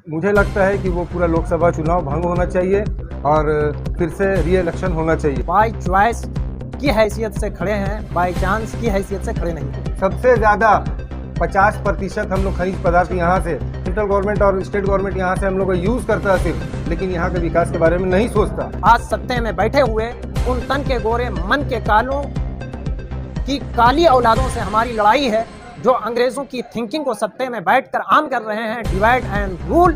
मुझे लगता है कि वो पूरा लोकसभा चुनाव भंग होना चाहिए और फिर से री इलेक्शन होना चाहिए। बाय चॉइस की हैसियत से खड़े हैं, बाय चांस की हैसियत से खड़े नहीं। सबसे ज़्यादा 50% हम लोग खनिज पदार्थ यहाँ से, सेंट्रल गवर्नमेंट और स्टेट गवर्नमेंट यहाँ से हम लोग यूज़ करता है सिर्फ, लेकिन यहाँ के विकास के बारे में नहीं सोचता। आज सत्ते में बैठे हुए उन तन के गोरे मन के कालों की काली औलादों से हमारी लड़ाई है, जो अंग्रेजों की थिंकिंग को सत्ते में बैठकर आम कर रहे हैं, डिवाइड एंड रूल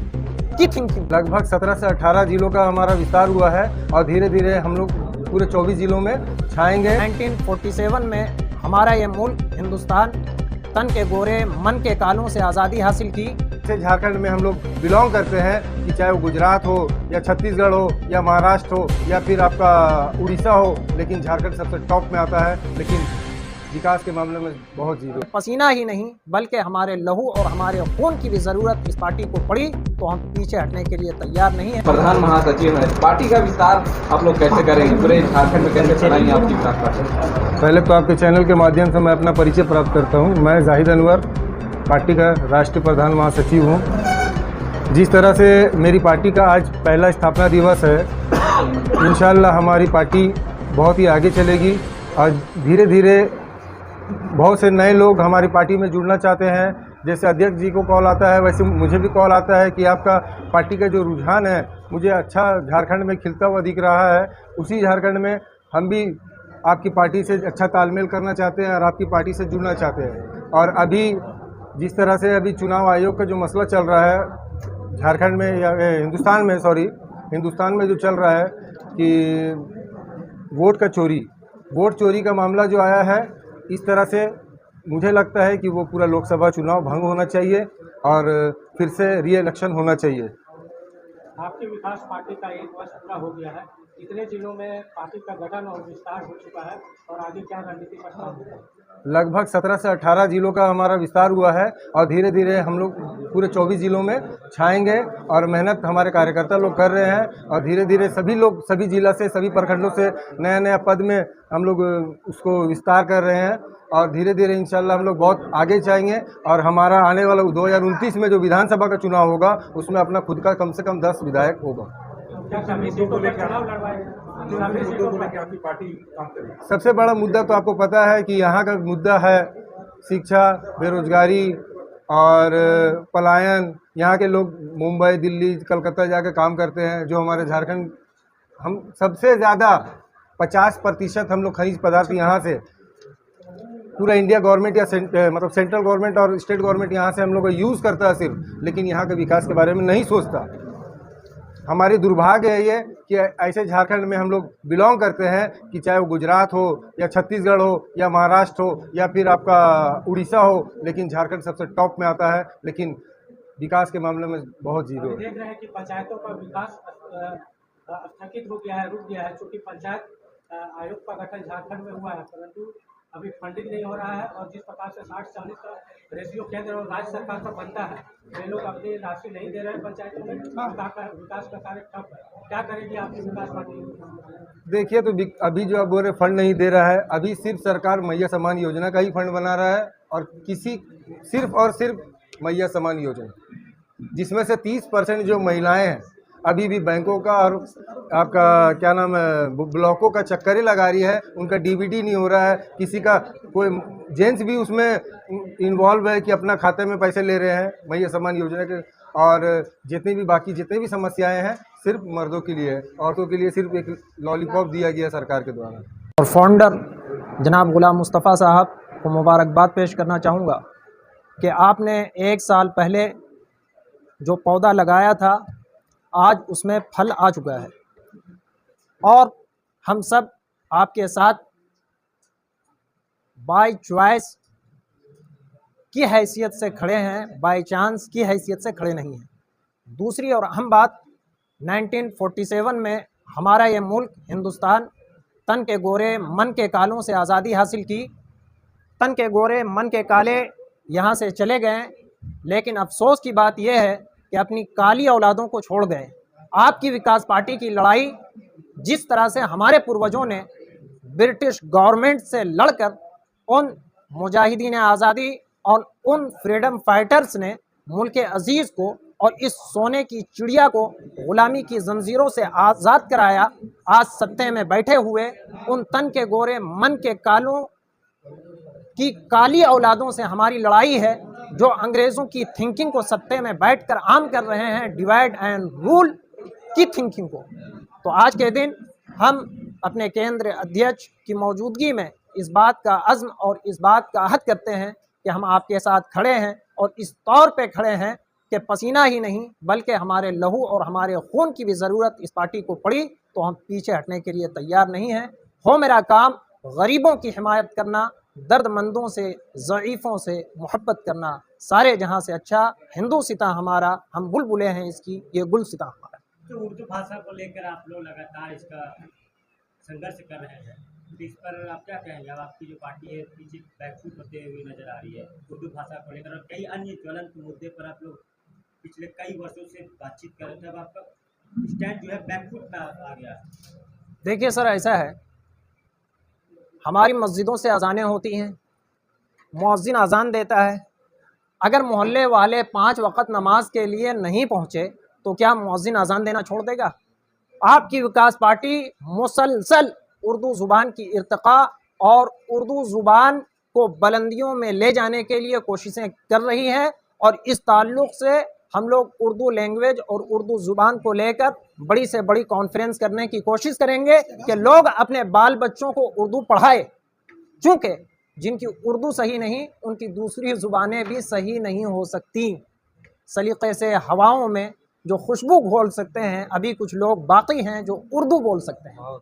की थिंकिंग। लगभग 17 से 18 जिलों का हमारा विस्तार हुआ है और धीरे धीरे हम लोग पूरे 24 जिलों में छाएंगे। 1947 में हमारा ये मुल्क हिंदुस्तान तन के गोरे मन के कालों से आज़ादी हासिल की। झारखंड में हम लोग बिलोंग करते हैं कि चाहे वो गुजरात हो या छत्तीसगढ़ हो या महाराष्ट्र हो या फिर आपका उड़ीसा हो, लेकिन झारखंड सबसे टॉप में आता है, लेकिन विकास के मामले में बहुत जीरो। पसीना ही नहीं बल्कि हमारे लहू और हमारे खून की भी जरूरत इस पार्टी को पड़ी, तो हम पीछे हटने के लिए तैयार नहीं है। प्रधान महासचिव है, पार्टी का विस्तार आप लोग कैसे करेंगे, पूरे झारखंड में कैसे चलाएंगे आपकी विकास पार्टी? पहले तो आपके चैनल के माध्यम से मैं अपना परिचय प्राप्त करता हूँ। मैं जाहिद अनवर पार्टी का राष्ट्रीय प्रधान महासचिव हूँ। जिस तरह से मेरी पार्टी का आज पहला स्थापना दिवस है, इंशाअल्लाह हमारी पार्टी बहुत ही आगे चलेगी और धीरे धीरे बहुत से नए लोग हमारी पार्टी में जुड़ना चाहते हैं। जैसे अध्यक्ष जी को कॉल आता है, वैसे मुझे भी कॉल आता है कि आपका पार्टी का जो रुझान है मुझे अच्छा झारखंड में खिलता हुआ दिख रहा है। उसी झारखंड में हम भी आपकी पार्टी से अच्छा तालमेल करना चाहते हैं और आपकी पार्टी से जुड़ना चाहते हैं। और अभी जिस तरह से अभी चुनाव आयोग का जो मसला चल रहा है झारखंड में या हिंदुस्तान में जो चल रहा है कि वोट चोरी का मामला जो आया है, इस तरह से मुझे लगता है कि वो पूरा लोकसभा चुनाव भंग होना चाहिए और फिर से री इलेक्शन होना चाहिए। आपकी विकास पार्टी का 1 वर्ष पूरा हो गया है, कितने जिलों में पार्टी का गठन और विस्तार हो चुका है और आगे क्या रणनीति प्रस्ताव है? लगभग 17 से 18 जिलों का हमारा विस्तार हुआ है और धीरे धीरे हम लोग पूरे 24 जिलों में छाएंगे और मेहनत हमारे कार्यकर्ता लोग कर रहे हैं और धीरे धीरे सभी लोग सभी जिला से, सभी प्रखंडों से नया नया पद में हम लोग उसको विस्तार कर रहे हैं और धीरे धीरे इंशाल्लाह हम लोग बहुत आगे जाएंगे और हमारा आने वाला 2029 में जो विधानसभा का चुनाव होगा उसमें अपना खुद का कम से कम 10 विधायक होगा। सबसे बड़ा मुद्दा तो आपको पता है कि यहाँ का मुद्दा है शिक्षा, बेरोजगारी और पलायन। यहाँ के लोग मुंबई, दिल्ली, कलकत्ता जाकर काम करते हैं, जो हमारे झारखंड हम सबसे ज़्यादा 50% हम लोग खनिज पदार्थ यहाँ से, पूरा इंडिया गवर्नमेंट या मतलब सेंट्रल गवर्नमेंट और स्टेट गवर्नमेंट यहाँ से हम लोग यूज़ करता है सिर्फ, लेकिन यहाँ के विकास के बारे में नहीं सोचता। हमारी दुर्भाग्य है ये कि ऐसे झारखंड में हम लोग बिलोंग करते हैं कि चाहे वो गुजरात हो या छत्तीसगढ़ हो या महाराष्ट्र हो या फिर आपका उड़ीसा हो, लेकिन झारखंड सबसे टॉप में आता है, लेकिन विकास के मामले में बहुत जीरो है। देख रहे हैं कि पंचायतों का विकास स्थगित हो गया है, रुक गया है, चूँकि पंचायत आयोग का गठन झारखंड में हुआ है, परंतु अभी फंडिंग नहीं हो रहा है और जिस प्रकार से 60-40 का रेशियो केंद्र और राज्य सरकार का बनता है, वे लोग अपनी राशि नहीं दे रहे हैं पंचायतों में, विकास का कार्य ठप है। क्या करेगी आपकी विकास पार्टी? देखिए, तो अभी जो आप बोल रहे फंड नहीं दे रहा है, अभी सिर्फ सरकार मैया समान योजना का ही फंड बना रहा है और सिर्फ और सिर्फ मैया समान योजना, जिसमें से 30% जो महिलाएं हैं अभी भी बैंकों का और आपका क्या नाम है ब्लॉकों का चक्कर ही लगा रही है, उनका डीबीटी नहीं हो रहा है, किसी का कोई जेंट्स भी उसमें इन्वॉल्व है कि अपना खाते में पैसे ले रहे हैं मैया समान योजना के। और जितनी भी समस्याएं हैं सिर्फ मर्दों के लिए है, औरतों के लिए सिर्फ एक लॉलीपॉप दिया गया सरकार के द्वारा। और फाउंडर जनाब गुलाम मुस्तफ़ा साहब को मुबारकबाद पेश करना चाहूँगा कि आपने 1 साल पहले जो पौधा लगाया था आज उसमें फल आ चुका है और हम सब आपके साथ बाय चॉइस की हैसियत से खड़े हैं, बाय चांस की हैसियत से खड़े नहीं हैं। दूसरी और अहम बात, 1947 में हमारा ये मुल्क हिंदुस्तान तन के गोरे मन के कालों से आज़ादी हासिल की। तन के गोरे मन के काले यहाँ से चले गए, लेकिन अफसोस की बात यह है कि अपनी काली औलादों को छोड़ गए। आपकी विकास पार्टी की लड़ाई जिस तरह से हमारे पूर्वजों ने ब्रिटिश गवर्नमेंट से लड़कर उन मुजाहिदीन आज़ादी और उन फ्रीडम फाइटर्स ने मुल्क अजीज़ को और इस सोने की चिड़िया को गुलामी की जंजीरों से आज़ाद कराया, आज सत्ते में बैठे हुए उन तन के गोरे मन के कालों की काली औलादों से हमारी लड़ाई है, जो अंग्रेज़ों की थिंकिंग को सत्ते में बैठकर आम कर रहे हैं, डिवाइड एंड रूल की थिंकिंग को। तो आज के दिन हम अपने केंद्र अध्यक्ष की मौजूदगी में इस बात का अज़्म और इस बात का अहद करते हैं कि हम आपके साथ खड़े हैं, और इस तौर पे खड़े हैं कि पसीना ही नहीं बल्कि हमारे लहू और हमारे खून की भी ज़रूरत इस पार्टी को पड़ी तो हम पीछे हटने के लिए तैयार नहीं हैं। हो मेरा काम गरीबों की हिमायत करना, दर्दमंदों से, ज़ईफ़ों से मोहब्बत करना, सारे जहां से अच्छा हिंदू सिता हमारा, हम बुलबुलें हैं इसकी, ये गुल सिता हमारा। तो उर्दू भाषा को लेकर आप लोग लगातार इसका संघर्ष कर रहे हैं, तो इस पर आप क्या कहेंगे? अब आपकी जो पार्टी है पीछे बैकफुट होते हुए नजर आ रही है उर्दू भाषा को लेकर, और कई अन्य ज्वलंत मुद्दे पर आप लोग पिछले कई वर्षों से बातचीत कर रहे थे, अब आपका स्टैंड जो है बैकफुट पे आ गया। देखिए सर, ऐसा है, हमारी मस्जिदों से अजानें होती हैं, मुअज्जिन अजान देता है, अगर मोहल्ले वाले 5 वक़्त नमाज के लिए नहीं पहुँचे तो क्या मुअज्जिन अजान देना छोड़ देगा? आपकी विकास पार्टी मुसलसल उर्दू ज़ुबान की इर्तिक़ा और उर्दू ज़ुबान को बुलंदियों में ले जाने के लिए कोशिशें कर रही है, और इस ताल्लुक़ से हम लोग उर्दू लैंग्वेज और उर्दू ज़ुबान को लेकर बड़ी से बड़ी कॉन्फ्रेंस करने की कोशिश करेंगे कि लोग अपने बाल बच्चों को उर्दू पढ़ाए, चूँकि जिनकी उर्दू सही नहीं उनकी दूसरी ज़ुबानें भी सही नहीं हो सकती। सलीक़े से हवाओं में जो खुशबू घोल सकते हैं, अभी कुछ लोग बाकी हैं जो उर्दू बोल सकते हैं।